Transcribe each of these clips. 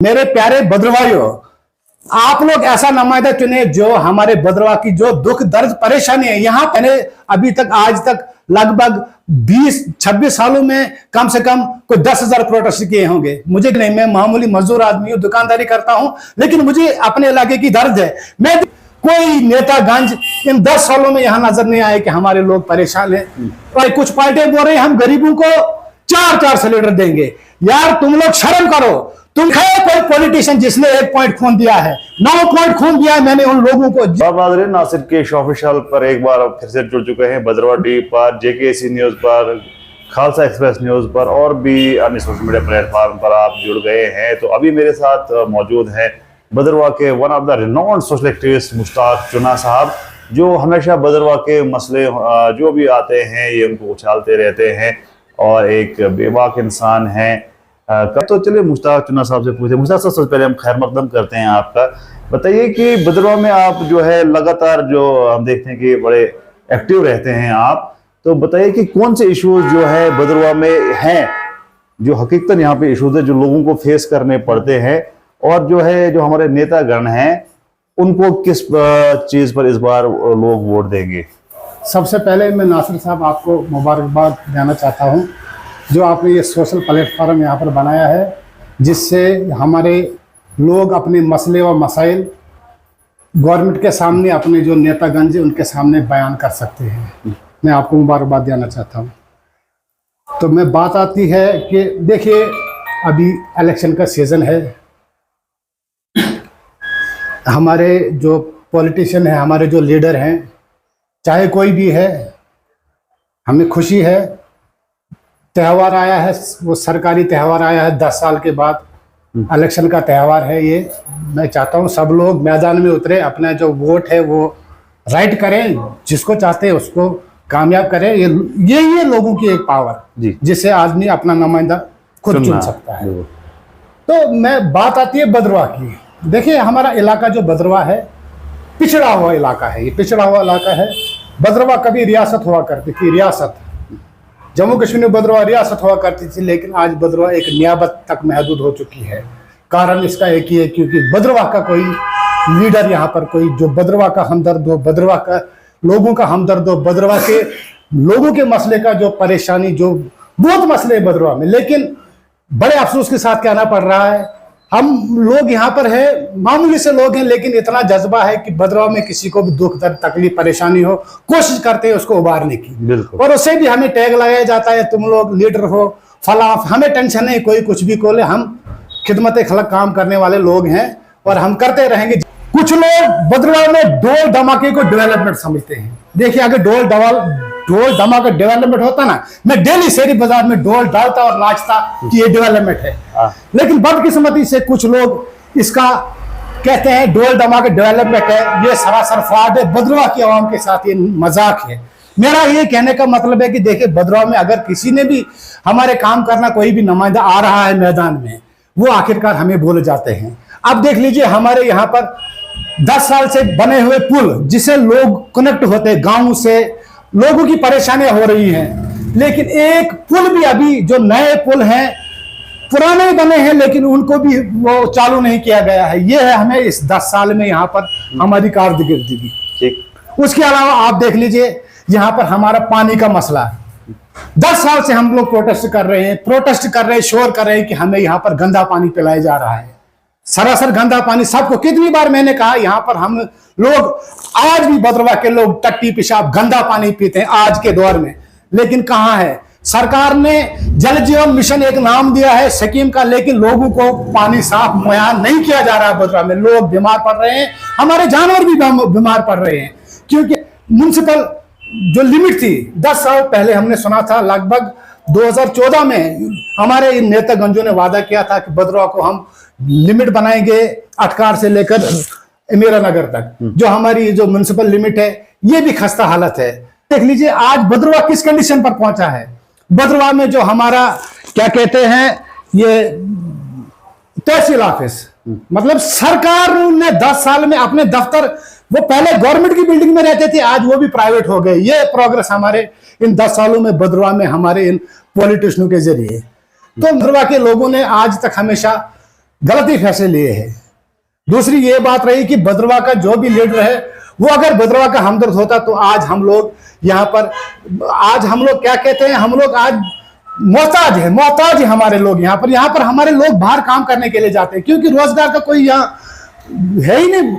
मेरे प्यारे भद्रवाहियों, आप लोग ऐसा नुमाइंदा चुने जो हमारे भद्रवाह की जो दुख दर्द परेशानी है। यहाँ मैंने अभी तक आज तक लगभग 20-26 सालों में कम से कम कोई 10,000 प्रोटेस्ट किए होंगे। मुझे नहीं, मैं मामूली मजदूर आदमी हूँ, दुकानदारी करता हूँ, लेकिन मुझे अपने इलाके की दर्द है। मैं कोई नेतागंज इन 10 सालों में यहाँ नजर नहीं आए कि हमारे लोग परेशान हैं। और कुछ पार्टियां बोल रही हैं हम गरीबों को 4-4 सिलेंडर देंगे। यार तुम लोग शर्म करो। तुम है कोई पॉलिटिशियन जिसने 1 पॉइंट खून दिया है, 9 पॉइंट खून दिया है मैंने उन लोगों को। नासिर के ऑफिशियल पर एक बार फिर से जुड़ चुके हैं, भद्रवाह टीवी पर, JKC न्यूज पर, खालसा एक्सप्रेस न्यूज पर और भी अन्य सोशल मीडिया प्लेटफॉर्म पर आप जुड़ गए हैं। तो अभी मेरे साथ मौजूद है भद्रवाह के one of the renowned social activist Mushtaq चुना साहब, जो हमेशा भद्रवाह के मसले जो भी आते हैं ये उनको उछालते रहते हैं और एक बेबाक इंसान है। तो चलिए मुश्ताक चुना साहब से पूछते हैं। मुश्ताक साहब सबसे पहले हम खैर मकदम करते हैं आपका। बताइए कि भद्रवाह में आप जो है लगातार जो हम देखते हैं कि बड़े एक्टिव रहते हैं आप, तो बताइए कि कौन से इश्यूज जो है भद्रवाह में हैं जो हकीकतन यहाँ पे इश्यूज है जो लोगों को फेस करने पड़ते हैं, और जो है जो हमारे नेतागण हैं उनको किस चीज पर इस बार लोग वोट देंगे। सबसे पहले मैं नासिर साहब आपको मुबारकबाद देना चाहता हूं जो आपने ये सोशल प्लेटफॉर्म यहाँ पर बनाया है, जिससे हमारे लोग अपने मसले व मसाइल गवर्नमेंट के सामने, अपने जो नेतागण हैं उनके सामने बयान कर सकते हैं। मैं आपको मुबारकबाद देना चाहता हूँ। तो मैं बात आती है कि देखिए अभी इलेक्शन का सीज़न है। हमारे जो पॉलिटिशियन हैं, हमारे जो लीडर हैं, चाहे कोई भी है, हमें खुशी है। त्यौहार आया है, वो सरकारी त्यौहार आया है 10 साल के बाद, इलेक्शन का त्यौहार है ये। मैं चाहता हूँ सब लोग मैदान में उतरे, अपना जो वोट है वो राइट करें, जिसको चाहते हैं उसको कामयाब करें। ये लोगों की एक पावर जिससे आदमी अपना नुमाइंदा खुद चुन सकता है। तो मैं बात आती है भद्रवाह की। देखिए हमारा इलाका जो भद्रवाह है पिछड़ा हुआ इलाका है। ये पिछड़ा हुआ इलाका है। भद्रवाह कभी रियासत हुआ करती थी, रियासत जम्मू कश्मीर में भद्रवाह रियासत हुआ करती थी, लेकिन आज भद्रवाह एक नियाबत तक महदूद हो चुकी है। कारण इसका एक ही है, क्योंकि भद्रवाह का कोई लीडर यहाँ पर, कोई जो भद्रवाह का हमदर्द हो, भद्रवाह का लोगों का हमदर्द हो, भद्रवाह के लोगों के मसले का जो परेशानी, जो बहुत मसले है भद्रवाह में, लेकिन बड़े अफसोस के साथ कहना पड़ रहा है हम लोग यहाँ पर है मामूली से लोग हैं, लेकिन इतना जज्बा है कि भद्रवाह में किसी को भी दुख दर्द तकलीफ परेशानी हो, कोशिश करते हैं उसको उबारने की। और उससे भी हमें टैग लगाया जाता है तुम लोग लीडर हो, फला। हमें टेंशन नहीं, कोई कुछ भी बोले, हम खिदमत खलक काम करने वाले लोग हैं और हम करते रहेंगे। कुछ लोग भद्रवाह में ढोल धमाके को डेवलपमेंट समझते हैं। देखिए अगर ढोल धमाका डेवलपमेंट होता ना, मैं डेली शहरी बाजार में ढोल डालता और नाचता कि ये डेवलपमेंट है। लेकिन बदकिस्मती से कुछ लोग इसका कहते हैं ढोल धमाका डेवलपमेंट है, ये सरासर फ्रॉड है। भद्रवाह की आवाम के साथ ये मजाक है। मेरा ये कहने का मतलब है कि देखिए भद्रवाह में अगर किसी ने भी हमारे काम करना, कोई भी नुमाइंदा आ रहा है मैदान में, वो आखिरकार हमें भूल जाते हैं। अब देख लीजिए हमारे यहाँ पर 10 साल से बने हुए पुल जिसे लोग कनेक्ट होते, गांव से लोगों की परेशानियां हो रही हैं, लेकिन एक पुल भी अभी जो नए पुल हैं पुराने बने हैं, लेकिन उनको भी वो चालू नहीं किया गया है। ये है हमें इस 10 साल में यहाँ पर हमारी कारकर्दगी। उसके अलावा आप देख लीजिए यहाँ पर हमारा पानी का मसला है। 10 साल से हम लोग प्रोटेस्ट कर रहे हैं, शोर कर रहे हैं कि हमें यहाँ पर गंदा पानी पिलाया जा रहा है। सरासर गंदा पानी सबको, कितनी बार मैंने कहा यहाँ पर हम लोग, आज भी भद्रवाह के लोग टट्टी पेशाब गंदा पानी पीते हैं आज के दौर में, लेकिन कहाँ है? सरकार ने जल जीवन मिशन एक नाम दिया है स्कीम का, लेकिन लोगों को पानी साफ मुहैया नहीं किया जा रहा है। भद्रवाह में लोग बीमार पड़ रहे हैं, हमारे जानवर भी बीमार पड़ रहे हैं, क्योंकि म्युनिसिपल जो लिमिट थी 10 साल पहले हमने सुना था, लगभग 2014 में हमारे नेतागंजों ने वादा किया था कि भद्रवाह को हम लिमिट बनाएंगे अटकार से लेकर अमीरा नगर तक। जो हमारी जो म्युनिसिपल लिमिट है ये भी खस्ता हालत है। देख लीजिए आज भद्रवाह किस कंडीशन पर पहुंचा है। भद्रवाह में जो हमारा क्या कहते हैं ये तहसील ऑफिस, मतलब सरकार ने 10 साल में अपने दफ्तर, वो पहले गवर्नमेंट की बिल्डिंग में रहते थे, आज वो भी प्राइवेट हो गए। ये प्रोग्रेस हमारे इन 10 सालों में भद्रवाह में हमारे इन पॉलिटिशियनों के जरिए। तो भद्रवाह के लोगों ने आज तक हमेशा गलती फैसले लिए हैं। दूसरी ये बात रही कि भद्रवाह का जो भी लीडर है, वो अगर भद्रवाह का हमदर्द होता तो आज हम लोग यहाँ पर, आज हम लोग क्या कहते हैं, हम लोग आज मोहताज है हमारे लोग यहाँ पर हमारे लोग बाहर काम करने के लिए जाते हैं, क्योंकि रोजगार का कोई यहाँ है ही नहीं,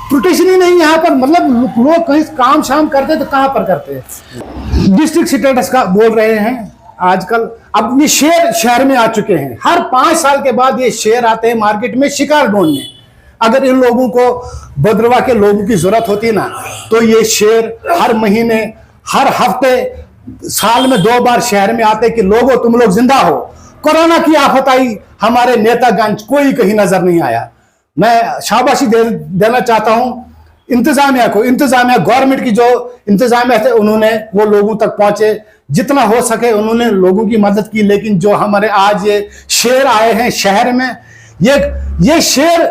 प्रोटेक्शन ही नहीं यहाँ पर। मतलब लोग कहीं काम शाम करते तो कहाँ पर करते हैं। डिस्ट्रिक्ट स्टेटस का बोल रहे हैं आजकल, अब ये शेर शहर में आ चुके हैं। हर 5 साल के बाद ये शेर आते हैं मार्केट में शिकार ढूंढने। अगर इन लोगों को, भद्रवाह के लोगों की जरूरत होती ना, तो ये शेर हर महीने, हर हफ्ते, साल में 2 बार शहर में आते कि लोगों तुम लोग जिंदा हो। कोरोना की आफत आई, हमारे नेतागण कोई कहीं नजर नहीं आया। मैं शाबाशी देना चाहता हूं इंतजामिया को, इंतजामिया गवर्नमेंट की जो इंतजामिया थे उन्होंने वो लोगों तक पहुंचे, जितना हो सके उन्होंने लोगों की मदद की। लेकिन जो हमारे आज ये शेर आए हैं शहर में, ये शेर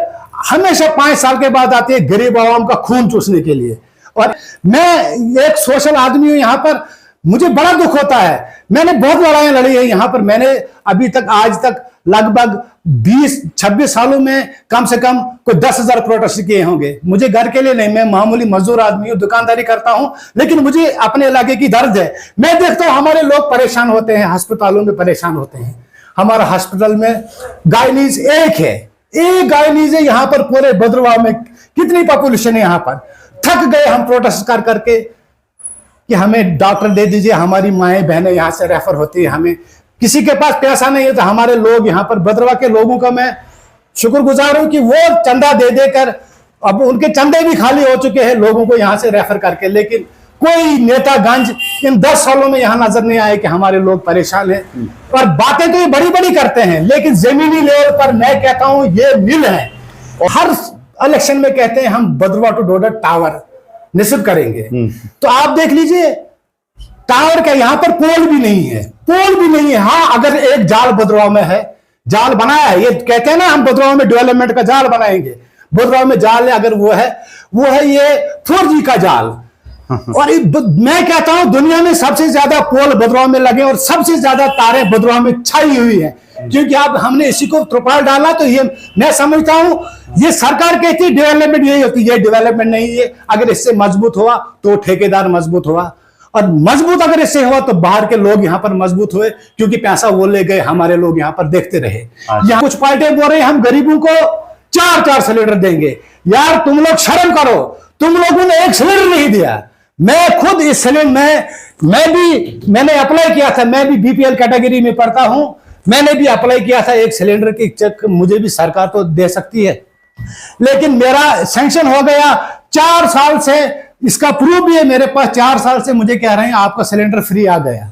हमेशा 5 साल के बाद आते हैं गरीब आवाम का खून चूसने के लिए। और मैं एक सोशल आदमी हूं यहाँ पर, मुझे बड़ा दुख होता है। मैंने बहुत लड़ाइयां लड़ी है यहाँ पर। मैंने अभी तक, आज तक लगभग 20-26 सालों में कम से कम कोई 10,000 प्रोटेस्ट किए होंगे। मुझे घर के लिए नहीं, मैं मामूली मजदूर आदमी हूँ, दुकानदारी करता हूँ, लेकिन मुझे अपने इलाके की दर्द है। मैं देखता हूँ हमारे लोग परेशान होते हैं, अस्पतालों में परेशान होते हैं। हमारा हॉस्पिटल में गायनीज एक है, एक गायनीज है यहाँ पर। पूरे भद्रवाह में कितनी पॉपुलेशन है यहाँ पर। थक गए हम प्रोटेस्ट कर करके कि हमें डॉक्टर दे दीजिए, हमारी माएँ बहनें यहाँ से रेफर होती है, हमें किसी के पास पैसा नहीं है। तो हमारे लोग यहाँ पर, भद्रवाह के लोगों का मैं शुक्रगुजार हूं कि वो चंदा दे देकर, अब उनके चंदे भी खाली हो चुके हैं लोगों को यहाँ से रेफर करके। लेकिन कोई नेतागंज इन 10 सालों में यहाँ नजर नहीं आए कि हमारे लोग परेशान हैं। और बातें तो ये बड़ी बड़ी करते हैं, लेकिन जमीनी लेवल पर मैं कहता हूं ये नील है। हर इलेक्शन में कहते हैं हम भद्रवाह टू डोडा टावर निश्चित करेंगे। तो आप देख लीजिए, टावर का यहाँ पर पोल भी नहीं है, पोल भी नहीं है। हाँ, अगर एक जाल भद्रवाह में है, जाल बनाया है, ये कहते हैं ना हम भद्रवाह में डेवलपमेंट का जाल बनाएंगे। भद्रवाह में जाल है, अगर वो है ये 4G का जाल। और मैं कहता हूं दुनिया में सबसे ज्यादा पोल भद्रवाह में लगे और सबसे ज्यादा तारे भद्रवाह में छाई हुई है। क्योंकि अब हमने इसी को त्रिपाल डाला, तो ये मैं समझता हूं ये सरकार कहती है डेवलपमेंट यही होती है, डेवलपमेंट नहीं है। अगर इससे मजबूत हुआ तो ठेकेदार मजबूत हुआ, और मजबूत अगर इससे हुआ तो बाहर के लोग यहाँ पर मजबूत हुए, क्योंकि पैसा वो ले गए, हमारे लोग यहाँ पर देखते रहे। यहाँ कुछ पार्टियां बोल रहे हैं हम गरीबों को 4-4 सिलेंडर देंगे। यार तुम लोग शर्म करो, तुम लोगों ने 1 सिलेंडर नहीं दिया। मैं खुद इस सिलेंडर मैंने अप्लाई किया था, मैं भी BPL कैटेगरी में पढ़ता हूं, मैंने भी अप्लाई किया था 1 सिलेंडर की चेक, मुझे भी सरकार तो दे सकती है, लेकिन मेरा सैंक्शन हो गया 4 साल से। इसका प्रूफ भी है मेरे पास, 4 साल से मुझे कह रहे हैं आपका सिलेंडर फ्री आ गया।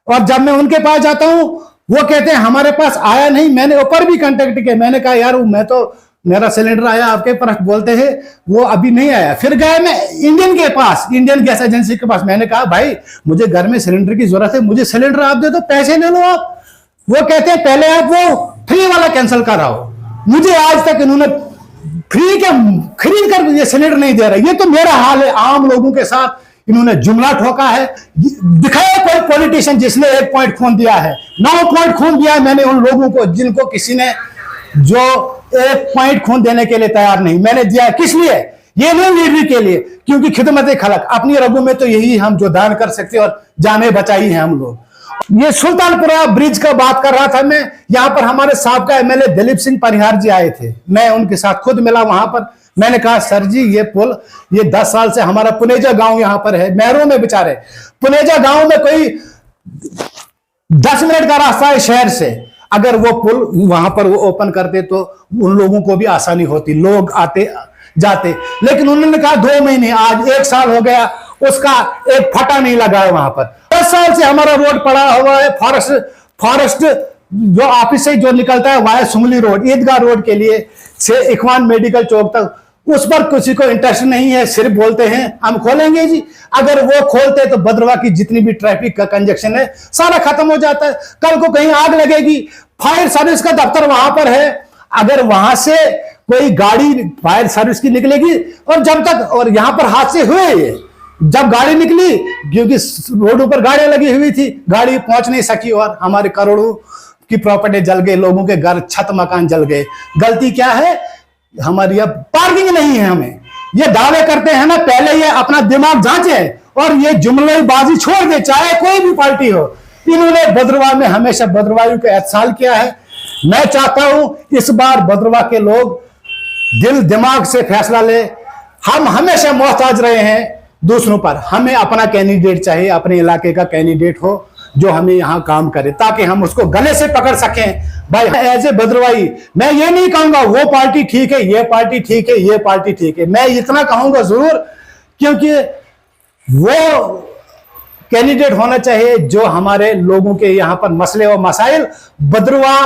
और जब मैं उनके पास जाता हूं वो कहते हैं हमारे पास आया नहीं। मैंने ऊपर भी कांटेक्ट किया, मैंने कहा यार मैं तो, मेरा सिलेंडर आया आपके पास, बोलते हैं वो अभी नहीं आया। फिर गए मैं इंडियन के पास, इंडियन गैस एजेंसी के पास, मैंने कहा भाई मुझे घर में सिलेंडर की जरूरत है, मुझे सिलेंडर आप दे दो, पैसे ले लो आप। वो कहते हैं पहले आप वो फ्री वाला कैंसिल कराओ। मुझे आज तक इन्होंने फ्री के खरीद कर ये सिलेंडर नहीं दे रहा। ये तो मेरा हाल है, आम लोगों के साथ इन्होंने जुमला ठोका है। दिखाया कोई पॉलिटिशियन जिसने 1 पॉइंट खून दिया है, 9 पॉइंट खून दिया है मैंने उन लोगों को जिनको किसी ने, जो 1 पॉइंट खून देने के लिए तैयार नहीं। मैंने दिया किस लिए? ये नहीं लीडरी के लिए, क्योंकि खिदमत खलक, अपनी रगों में तो यही हम जो दान कर सकते और जाने बचाई है हम लोग। ये सुल्तानपुरा ब्रिज का बात कर रहा था मैं, यहां पर हमारे साहबका MLA दिलीप सिंह परिहार जी आए थे, मैं उनके साथ खुद मिला वहां पर। मैंने कहा सर जी ये पुल, ये 10 साल से हमारा पुनेजा गांव यहां पर है, मैरों में बेचारे, पुनेजा गांव में कोई 10 मिनट का रास्ता है शहर से। अगर वो पुल वहां पर वो ओपन करते तो उन लोगों को भी आसानी होती, लोग आते जाते। लेकिन उन्होंने कहा 2 महीने, आज 1 साल हो गया, उसका एक फटा नहीं लगा है वहां पर। 10 साल से हमारा रोड पड़ा हुआ है, फॉरेस्ट जो ऑफिस से जो निकलता है वाया सुंगली रोड, ईदगाह रोड के लिए से इखवान मेडिकल चौक तक, उस पर किसी को इंटरेस्ट नहीं है। सिर्फ बोलते हैं हम खोलेंगे जी। अगर वो खोलते तो भद्रवाह की जितनी भी ट्रैफिक का कंजेक्शन है सारा खत्म हो जाता है। कल को कहीं आग लगेगी, फायर सर्विस का दफ्तर वहां पर है, अगर वहां से कोई गाड़ी फायर सर्विस की निकलेगी, और जब तक, और यहां पर हादसे हुए, जब गाड़ी निकली, क्योंकि रोडों पर गाड़ियां लगी हुई थी, गाड़ी पहुंच नहीं सकी और हमारे करोड़ों की प्रॉपर्टी जल गई, लोगों के घर छत मकान जल गए। गलती क्या है हमारी? अब पार्किंग नहीं है। हमें ये दावे करते हैं ना, पहले ये अपना दिमाग जांचे और ये जुमलेबाजी छोड़ दे, चाहे कोई भी पार्टी हो। इन्होंने भद्रवाह में हमेशा भद्रवाहियों को एहसाल किया है। मैं चाहता हूं इस बार भद्रवाह के लोग दिल दिमाग से फैसला ले। हम हमेशा मोहताज रहे हैं दूसरों पर, हमें अपना कैंडिडेट चाहिए, अपने इलाके का कैंडिडेट हो जो हमें यहां काम करे, ताकि हम उसको गले से पकड़ सकें। भाई एज ए भद्रवाही मैं ये नहीं कहूंगा वो पार्टी ठीक है, ये पार्टी ठीक है, ये पार्टी ठीक है। मैं इतना कहूंगा जरूर, क्योंकि वो कैंडिडेट होना चाहिए जो हमारे लोगों के यहां पर मसले और मसाइल। भद्रवाह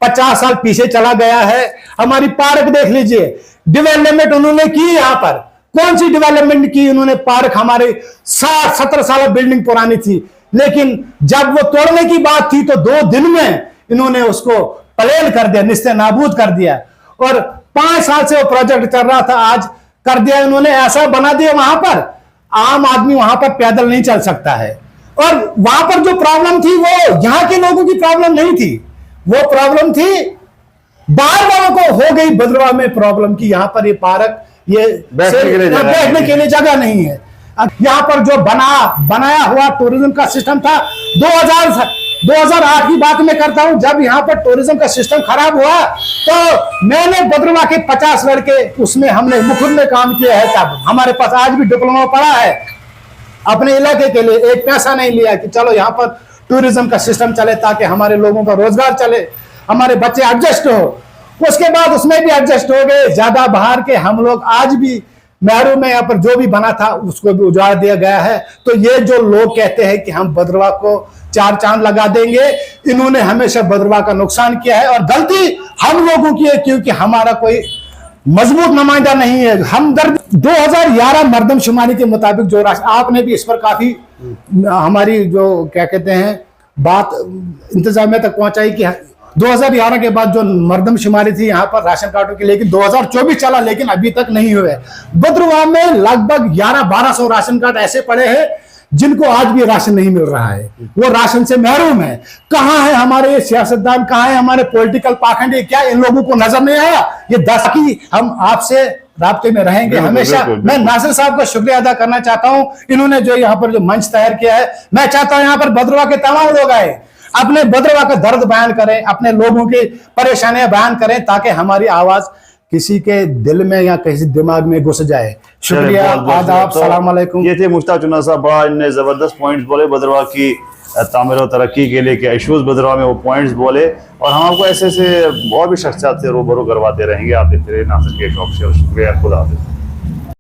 50 साल पीछे चला गया है। हमारी पार्क देख लीजिए, डेवलपमेंट उन्होंने की यहां पर, कौन सी डेवलपमेंट की उन्होंने? पार्क हमारे 60-70 साल बिल्डिंग पुरानी थी, लेकिन जब वो तोड़ने की बात थी तो 2 दिन में इन्होंने उसको प्लेन कर दिया, निस्ते नाबूद कर दिया। और 5 साल से वो प्रोजेक्ट चल रहा था, आज कर दिया इन्होंने, ऐसा बना दिया वहां पर आम आदमी वहां पर पैदल नहीं चल सकता है। और वहां पर जो प्रॉब्लम थी वो यहां के लोगों की प्रॉब्लम नहीं थी, वो प्रॉब्लम थी बाहर वालों को हो गई। भद्रवाह में प्रॉब्लम की यहां पर ये पार्क, ये बैठने के लिए जगह नहीं है। यहां पर जो बनाया हुआ टूरिज्म का सिस्टम था, 2008 की बात मैं करता हूं, जब यहां पर टूरिज्म का सिस्टम खराब हुआ तो मैंने भद्रवाह के 50 लड़के उसमें हमने मुफ्त में काम किया है। तब हमारे पास आज भी डिप्लोमा पड़ा है, अपने इलाके के लिए एक पैसा नहीं लिया कि चलो यहां पर टूरिज्म का सिस्टम चले, ताकि हमारे लोगों का रोजगार चले, हमारे बच्चे एडजस्ट हो। उसके बाद उसमें भी एडजस्ट हो गए, ज्यादा बाहर के हम लोग आज भी मेहरू में यहाँ पर जो भी बना था उसको भी उजाड़ दिया गया है। तो ये जो लोग कहते हैं कि हम भद्रवाह को 4 चांद लगा देंगे, इन्होंने हमेशा भद्रवाह का नुकसान किया है। और गलती हम लोगों की है, क्योंकि हमारा कोई मजबूत नुमाइंदा नहीं है। हमदर्द 2011 मर्दमशुमारी के मुताबिक जो आपने भी इस पर काफी हमारी जो क्या कहते हैं बात इंतजामिया तक पहुंचाई कि 2011 के बाद जो मर्दमशुमारी थी यहाँ पर राशन कार्डों की, लेकिन 2024 चला लेकिन अभी तक नहीं हुए। भद्रवाह में लगभग 1100-1200 राशन कार्ड ऐसे पड़े हैं जिनको आज भी राशन नहीं मिल रहा है, वो राशन से महरूम है। कहां है हमारे ये सियासतदान, कहां है हमारे पॉलिटिकल पाखंडी? क्या इन लोगों को नजर नहीं आया? ये 10 की हम आपसे राब्ते में रहेंगे हमेशा। मैं नासिर साहब का शुक्रिया अदा करना चाहता हूं, इन्होंने जो यहाँ पर जो मंच तैयार किया है। मैं चाहता हूं यहाँ पर भद्रवाह के तमाम लोग आए, अपने भद्रवाह का दर्द बयान करें, अपने लोगों की परेशानियां बयान करें, ताकि हमारी आवाज किसी के दिल में या किसी दिमाग में घुस जाए। शुक्रिया, आदाब, सलाम अलैकुम। ये थे मुश्ताक चुन्ना साहब, बड़ा इनने जबरदस्त पॉइंट्स बोले भद्रवाह की तामीर और तरक्की के लिए, क्या इश्यूज भद्रवाह में, वो पॉइंट्स बोले। और हम आपको ऐसे और भी शख्सियात से रूबरू करवाते रहेंगे। आप देखते रहिए नासिर के शौक से। शुक्रिया, खुदा हाफिज़।